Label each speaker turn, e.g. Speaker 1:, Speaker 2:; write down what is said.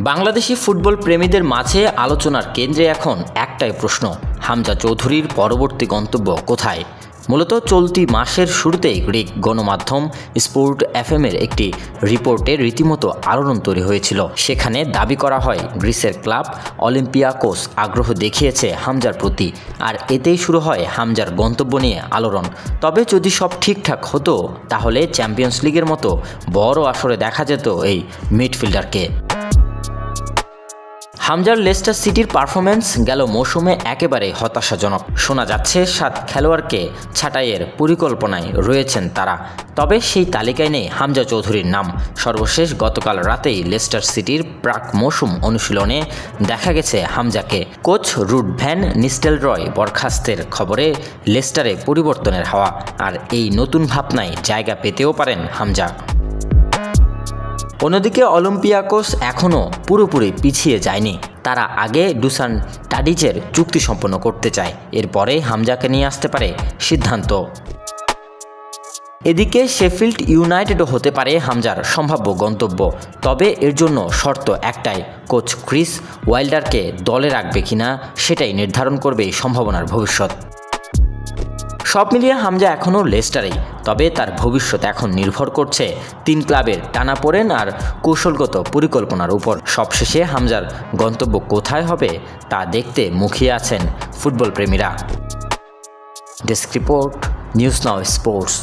Speaker 1: Bangladeshi football প্রেমীদের মাঝে আলোচনার কেন্দ্রে এখন একটাই প্রশ্ন, হামজা চৌধুরীর পরবর্তী গন্তব্য কোথায়? মূলত চলতি মাসের শুরুতেই গ্রিক গণমাধ্যম স্পোর্ট এফএমের একটি রিপোর্টে রীতিমতো আলোড়ন তৈরি হয়েছিল। সেখানে দাবি করা হয় গ্রিসের ক্লাব অলিম্পিয়াকোস আগ্রহ দেখিয়েছে হামজার প্রতি, আর এতেই শুরু হয় হামজার গন্তব্য নিয়ে আলোড়ন। তবে যদি সব ঠিকঠাক হতো তাহলে চ্যাম্পিয়ন্স লিগের মতো বড় আসরে দেখা যেত এই মিডফিল্ডারকে। হামজার লেস্টার সিটির পারফরম্যান্স গেল মৌসুমে একেবারে হতাশাজনক। শোনা যাচ্ছে 7 খেলোয়াড়কে ছাঁটাইয়ের পরিকল্পনায় রয়েছেন তারা, তবে সেই তালিকায় নেই হামজা চৌধুরীর নাম। সর্বশেষ গতকাল রাতেই লেস্টার সিটির প্রাক মৌসুম অনুশীলনে দেখা গেছে হামজাকে। কোচ রুড ভ্যান নিস্টেলরয় বরখাস্তের খবরে লেস্টারে পরিবর্তনের হাওয়া, আর এই নতুন ভাবনায় জায়গা পেতেও পারেন হামজা। অন্যদিকে অলিম্পিয়াকোস এখনও পুরোপুরি পিছিয়ে যায়নি। তারা আগে ডুসান টাডিচের চুক্তি সম্পন্ন করতে চায়, এরপরে হামজাকে নিয়ে আসতে পারে সিদ্ধান্ত। এদিকে শেফিল্ড ইউনাইটেডও হতে পারে হামজার সম্ভাব্য গন্তব্য, তবে এর জন্য শর্ত একটাই, কোচ ক্রিস ওয়াইল্ডারকে দলে রাখবে কিনা সেটাই নির্ধারণ করবে সম্ভাবনার ভবিষ্যৎ। সব মিলিয়ে হামজা এখনও লেস্টারেই, তবে তার ভবিষ্যৎ এখন নির্ভর করছে 3 ক্লাবের টানাপোড়েন আর কৌশলগত পরিকল্পনার উপর। সবশেষে হামজার গন্তব্য কোথায় হবে তা দেখতে মুখিয়ে আছেন ফুটবল প্রেমীরা। Desk report, news now sports.